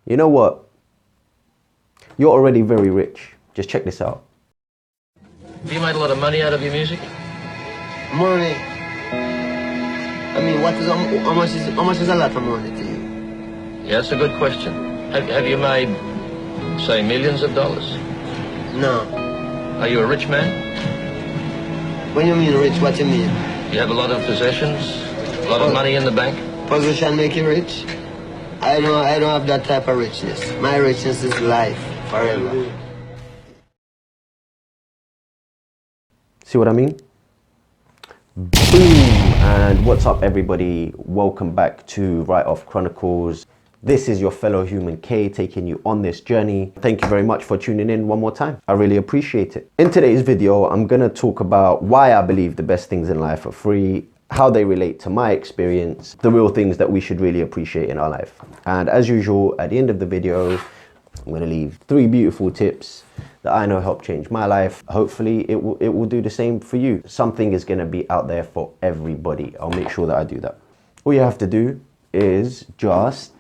You know what? You're already very rich. Just check this out. Have you made a lot of money out of your music? Money. I mean, how much is a lot of money to you? Yeah, that's a good question. Have you made, say, millions of dollars? No. Are you a rich man? When you mean rich, what you mean? You have a lot of possessions, a lot of money in the bank? Position make you rich? I don't have that type of richness. My richness is life, forever. See what I mean? Boom! And what's up, everybody? Welcome back to Write Off Chronicles. This is your fellow human K taking you on this journey. Thank you very much for tuning in one more time. I really appreciate it. In today's video, I'm gonna talk about why I believe the best things in life are free, how they relate to my experience, the real things that we should really appreciate in our life. And as usual, at the end of the video, I'm gonna leave 3 beautiful tips that I know help change my life. Hopefully it will do the same for you. Something is gonna be out there for everybody. I'll make sure that I do that. All you have to do is just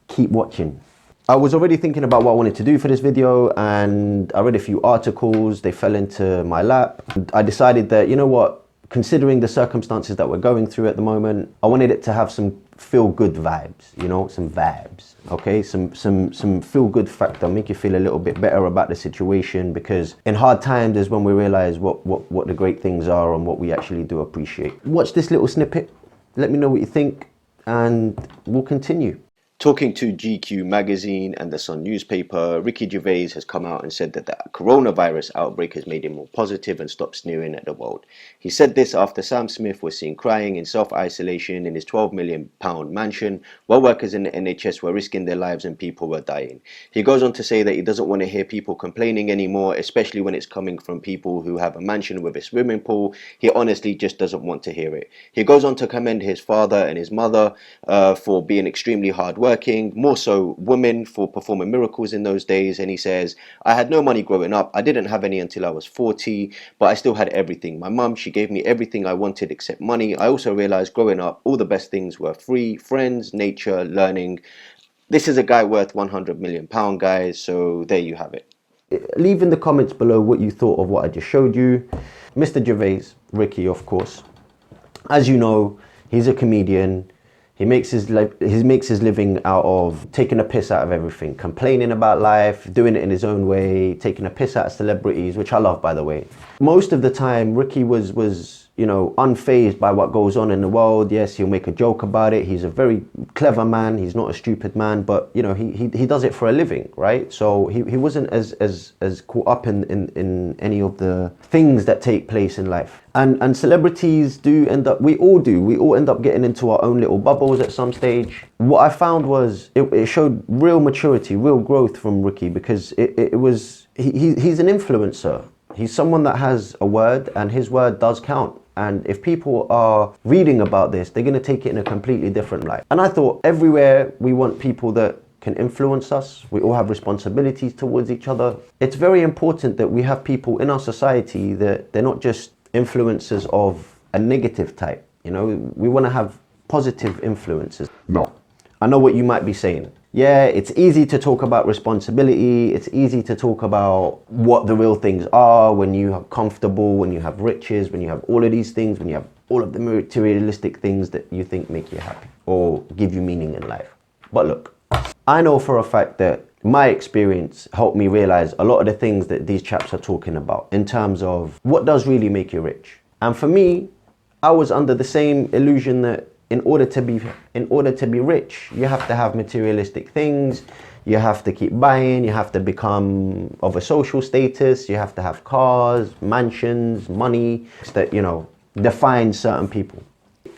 keep watching. I was already thinking about what I wanted to do for this video, and I read a few articles, they fell into my lap. I decided that, you know what, considering the circumstances that we're going through at the moment, I wanted it to have some feel-good vibes, you know, some vibes, okay? Some feel-good factor, make you feel a little bit better about the situation, because in hard times is when we realize what the great things are and what we actually do appreciate. Watch this little snippet, let me know what you think, and we'll continue. Talking to GQ magazine and the Sun newspaper, Ricky Gervais has come out and said that the coronavirus outbreak has made him more positive and stopped sneering at the world. He said this after Sam Smith was seen crying in self-isolation in his £12 million mansion while workers in the NHS were risking their lives and people were dying. He goes on to say that he doesn't want to hear people complaining anymore, especially when it's coming from people who have a mansion with a swimming pool. He honestly just doesn't want to hear it. He goes on to commend his father and his mother for being extremely hard working, more so women for performing miracles in those days. And he says, I had no money growing up. I didn't have any until I was 40, but I still had everything. My mum, she gave me everything I wanted except money. I also realized growing up, all the best things were free: friends, nature, learning. This is a guy worth £100 million, guys. So there you have it. Leave in the comments below what you thought of what I just showed you. Mr. Gervais, Ricky, of course, as you know, he's a comedian. He makes his living out of taking a piss out of everything, complaining about life, doing it in his own way, taking a piss out of celebrities, which I love, by the way. Most of the time, Ricky was you know, unfazed by what goes on in the world. Yes, he'll make a joke about it. He's a very clever man. He's not a stupid man, but you know, he does it for a living, right? So he wasn't as caught up in any of the things that take place in life. And celebrities do end up, we all end up getting into our own little bubbles at some stage. What I found was it showed real maturity, real growth from Ricky, because he's an influencer. He's someone that has a word, and his word does count. And if people are reading about this, they're going to take it in a completely different light. And I thought, everywhere we want people that can influence us. We all have responsibilities towards each other. It's very important that we have people in our society that they're not just influencers of a negative type. You know, we want to have positive influences. No. I know what you might be saying. Yeah, it's easy to talk about responsibility. It's easy to talk about what the real things are when you are comfortable, when you have riches, when you have all of these things, when you have all of the materialistic things that you think make you happy or give you meaning in life. But look, I know for a fact that my experience helped me realize a lot of the things that these chaps are talking about in terms of what does really make you rich. And for me, I was under the same illusion that in order to be rich, you have to have materialistic things, you have to keep buying, you have to become of a social status, you have to have cars, mansions, money that, you know, define certain people.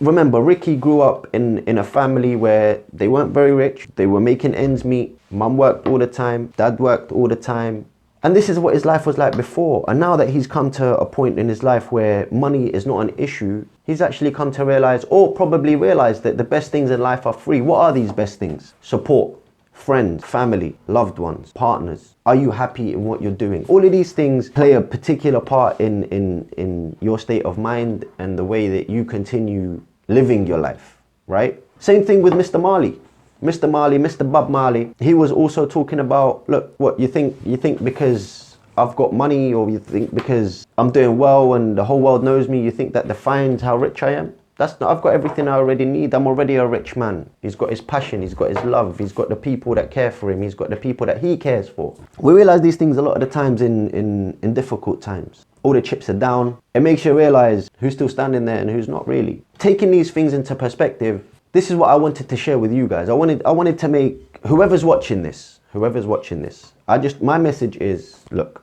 Remember, Ricky grew up in a family where they weren't very rich. They were making ends meet. Mum worked all the time, dad worked all the time. And this is what his life was like before. And now that he's come to a point in his life where money is not an issue, he's actually come to realize, or probably realize, that the best things in life are free. What are these best things? Support, friends, family, loved ones, partners. Are you happy in what you're doing? All of these things play a particular part in your state of mind and the way that you continue living your life, right? Same thing with Mr. Marley. Mr. Marley, Mr. Bob Marley, he was also talking about, look, what you think because I've got money, or you think because I'm doing well and the whole world knows me, you think that defines how rich I am? That's not, I've got everything I already need. I'm already a rich man. He's got his passion, he's got his love, he's got the people that care for him, he's got the people that he cares for. We realize these things a lot of the times in difficult times. All the chips are down. It makes you realize who's still standing there and who's not really. Taking these things into perspective, this is what I wanted to share with you guys. I wanted to make, whoever's watching this, my message is, look,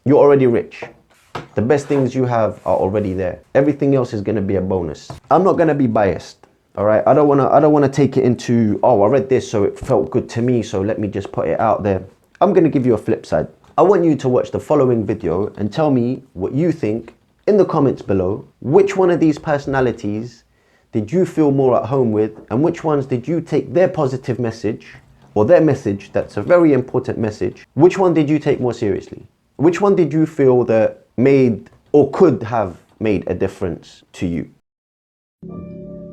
you're already rich. The best things you have are already there. Everything else is gonna be a bonus. I'm not gonna be biased, all right? I don't wanna take it into, oh, I read this, so it felt good to me, so let me just put it out there. I'm gonna give you a flip side. I want you to watch the following video and tell me what you think in the comments below. Which one of these personalities did you feel more at home with, and which ones did you take their positive message, or their message that's a very important message, which one did you take more seriously? Which one did you feel that made or could have made a difference to you?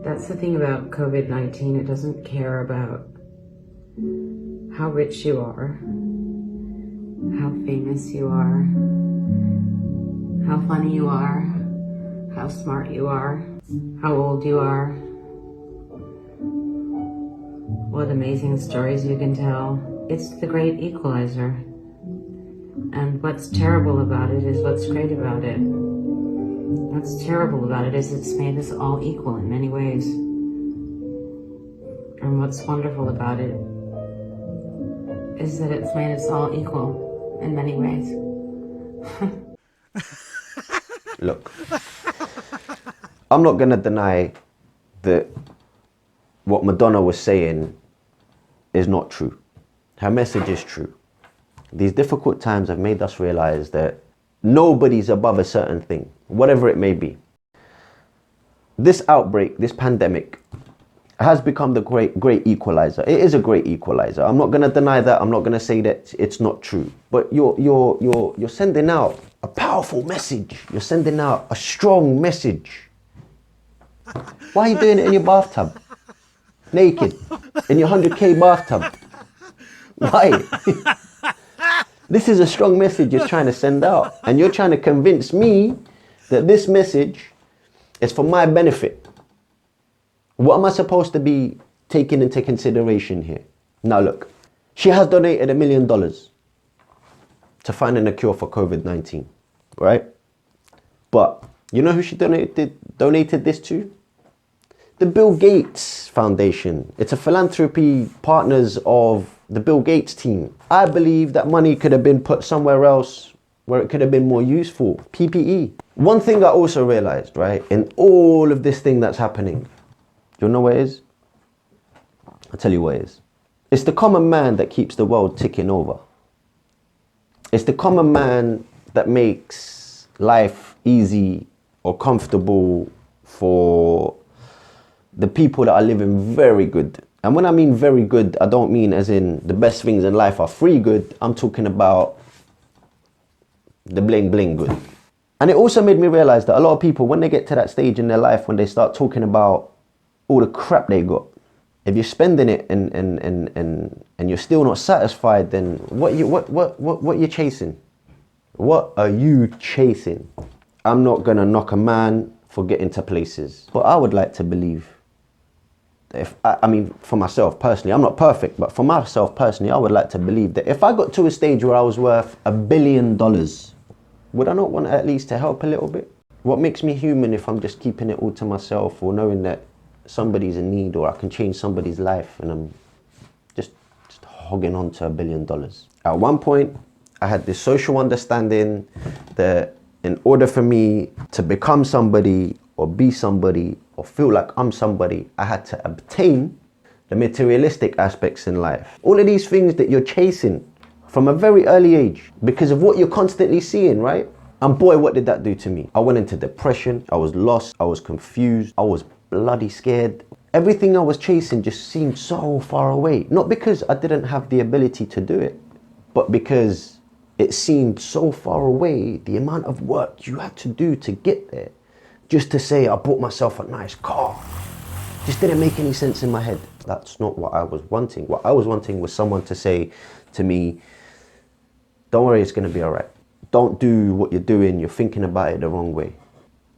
That's the thing about COVID-19. It doesn't care about how rich you are, how famous you are, how funny you are, how smart you are, how old you are, what amazing stories you can tell. It's the great equalizer. And what's terrible about it is what's great about it. What's terrible about it is it's made us all equal in many ways. And what's wonderful about it is that it's made us all equal in many ways. Look, I'm not gonna deny that what Madonna was saying is not true. Her message is true. These difficult times have made us realize that nobody's above a certain thing, whatever it may be. This outbreak, this pandemic, has become the great equalizer. It is a great equalizer. I'm not gonna deny that. I'm not gonna say that it's not true. But you're sending out a powerful message. You're sending out a strong message. Why are you doing it in your bathtub? Naked, in your 100K bathtub. Why? This is a strong message you're trying to send out. And you're trying to convince me that this message is for my benefit. What am I supposed to be taking into consideration here? Now look, she has donated $1 million to finding a cure for COVID-19, right? But you know who she donated this to? The Bill Gates Foundation. It's a philanthropy partners of the Bill Gates team. I believe that money could have been put somewhere else where it could have been more useful. PPE. One thing I also realized, right, in all of this thing that's happening, you know what it is? I'll tell you what it is. It's the common man that keeps the world ticking over. It's the common man that makes life easy or comfortable for the people that are living very good. And when I mean very good, I don't mean as in the best things in life are free good. I'm talking about the bling bling good. And it also made me realize that a lot of people, when they get to that stage in their life, when they start talking about all the crap they got, if you're spending it and you're still not satisfied, then what you chasing? What are you chasing? I'm not gonna knock a man for getting to places, but I would like to believe, I mean, for myself personally, I'm not perfect, but for myself personally, I would like to believe that if I got to a stage where I was worth $1 billion, would I not want at least to help a little bit? What makes me human if I'm just keeping it all to myself, or knowing that somebody's in need, or I can change somebody's life, and I'm just hogging on to $1 billion? At one point, I had this social understanding that in order for me to become somebody, or be somebody, or feel like I'm somebody, I had to obtain the materialistic aspects in life. All of these things that you're chasing from a very early age because of what you're constantly seeing, right? And boy, what did that do to me? I went into depression, I was lost, I was confused, I was bloody scared. Everything I was chasing just seemed so far away. Not because I didn't have the ability to do it, but because it seemed so far away, the amount of work you had to do to get there. Just to say, I bought myself a nice car. Just didn't make any sense in my head. That's not what I was wanting. What I was wanting was someone to say to me, don't worry, it's gonna be all right. Don't do what you're doing, you're thinking about it the wrong way.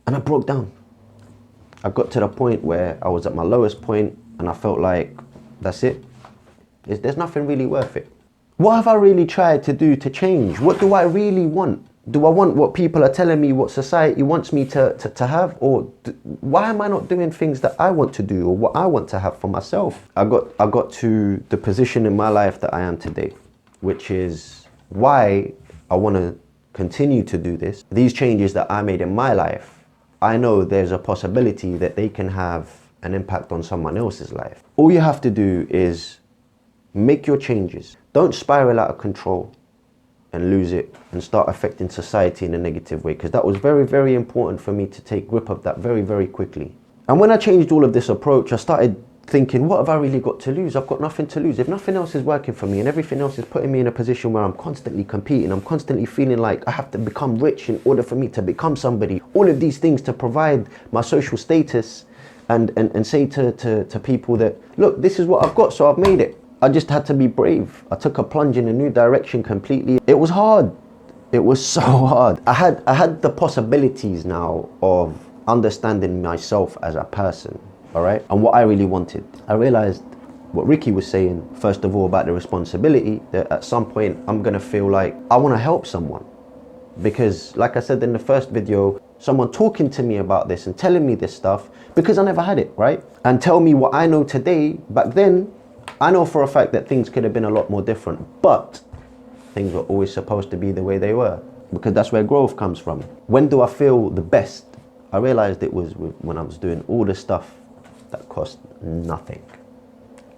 And I broke down. I got to the point where I was at my lowest point and I felt like, that's it. There's nothing really worth it. What have I really tried to do to change? What do I really want? Do I want what people are telling me, what society wants me to have? Or why am I not doing things that I want to do or what I want to have for myself? I got to the position in my life that I am today, which is why I want to continue to do this. These changes that I made in my life, I know there's a possibility that they can have an impact on someone else's life. All you have to do is make your changes. Don't spiral out of control and lose it and start affecting society in a negative way, because that was very, very important for me to take grip of that very, very quickly. And when I changed all of this approach, I started thinking, what have I really got to lose? I've got nothing to lose. If nothing else is working for me and everything else is putting me in a position where I'm constantly competing, I'm constantly feeling like I have to become rich in order for me to become somebody, all of these things to provide my social status and say to people that, look, this is what I've got, so I've made it. I just had to be brave. I took a plunge in a new direction completely. It was hard. It was so hard. I had the possibilities now of understanding myself as a person, all right? And what I really wanted. I realized what Ricky was saying, first of all, about the responsibility, that at some point I'm gonna feel like I wanna help someone. Because like I said in the first video, someone talking to me about this and telling me this stuff, because I never had it, right? And tell me what I know today, back then, I know for a fact that things could have been a lot more different, but things were always supposed to be the way they were, because that's where growth comes from. When do I feel the best? I realized it was when I was doing all the stuff that cost nothing.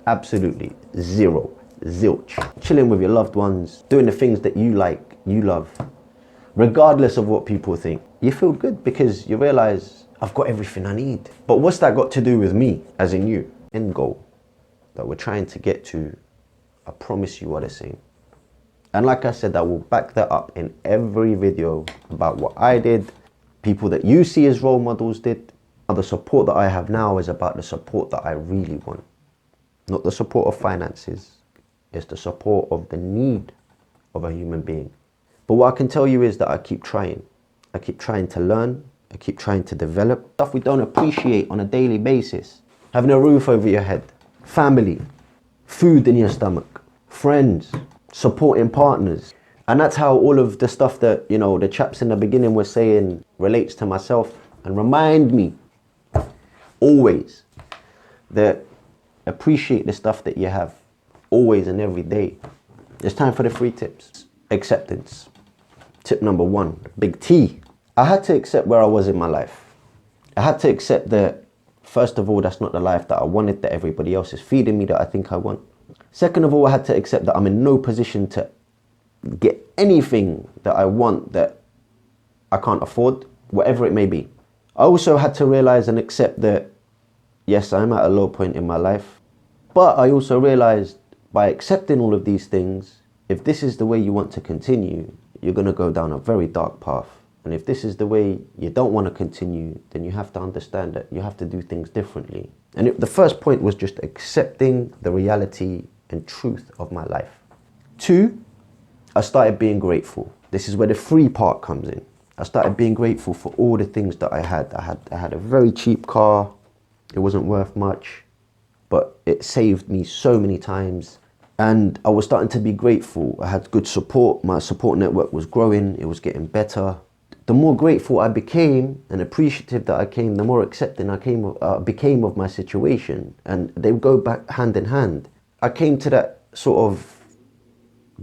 Absolutely zero, zilch. Chilling with your loved ones, doing the things that you like, you love, regardless of what people think. You feel good because you realize I've got everything I need. But what's that got to do with me, as in you? End goal that we're trying to get to, I promise you what I'm saying. And like I said, I will back that up in every video about what I did, people that you see as role models did. The support that I have now is about the support that I really want. Not the support of finances, it's the support of the need of a human being. But what I can tell you is that I keep trying. I keep trying to learn, I keep trying to develop stuff we don't appreciate on a daily basis. Having a roof over your head, family, food in your stomach, friends, supporting partners. And that's how all of the stuff that, you know, the chaps in the beginning were saying relates to myself, and remind me always that appreciate the stuff that you have, always and every day. It's time for the 3 tips. Acceptance. Tip number 1, big T. I had to accept where I was in my life. I had to accept that, first of all, that's not the life that I wanted, that everybody else is feeding me, that I think I want. Second of all, I had to accept that I'm in no position to get anything that I want that I can't afford, whatever it may be. I also had to realize and accept that, yes, I'm at a low point in my life, but I also realized by accepting all of these things, if this is the way you want to continue, you're going to go down a very dark path. And if this is the way you don't want to continue, then you have to understand that you have to do things differently. And the first point was just accepting the reality and truth of my life. 2, I started being grateful. This is where the 3 part comes in. I started being grateful for all the things that I had. I had a very cheap car. It wasn't worth much, but it saved me so many times. And I was starting to be grateful. I had good support. My support network was growing. It was getting better. The more grateful I became and appreciative that I came, the more accepting I became of my situation. And they go back hand in hand. I came to that sort of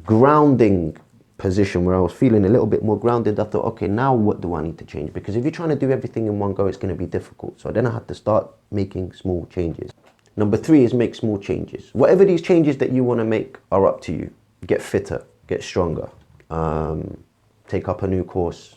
grounding position where I was feeling a little bit more grounded. I thought, okay, now what do I need to change? Because if you're trying to do everything in one go, it's going to be difficult. So then I had to start making small changes. Number 3 is make small changes. Whatever these changes that you want to make are up to you. Get fitter, get stronger, take up a new course.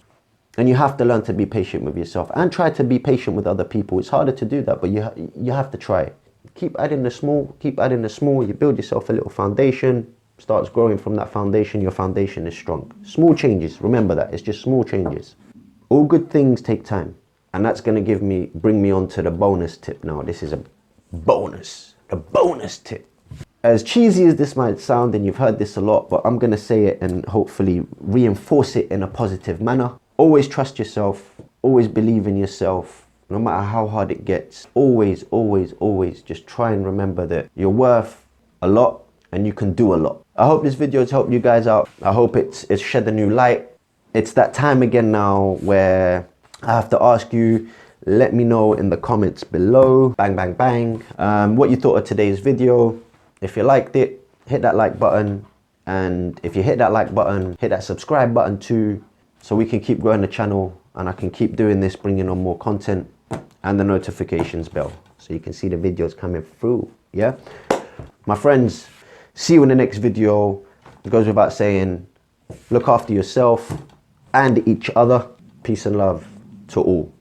And you have to learn to be patient with yourself and try to be patient with other people. It's harder to do that, but you have to try. Keep adding the small, keep adding the small. You build yourself a little foundation, starts growing from that foundation. Your foundation is strong. Small changes, remember that, it's just small changes. All good things take time. And that's going to bring me on to the bonus tip now. This is a bonus, the bonus tip. As cheesy as this might sound, and you've heard this a lot, but I'm gonna say it and hopefully reinforce it in a positive manner. Always trust yourself, always believe in yourself, no matter how hard it gets. Always, always, always just try and remember that you're worth a lot and you can do a lot. I hope this video has helped you guys out. I hope it's shed a new light. It's that time again now where I have to ask you, let me know in the comments below, bang, bang, bang, what you thought of today's video. If you liked it, hit that like button. And if you hit that like button, hit that subscribe button too, so we can keep growing the channel and I can keep doing this, bringing on more content, and the notifications bell so you can see the videos coming through. Yeah, my friends, see you in the next video. It goes without saying, look after yourself and each other. Peace and love to all.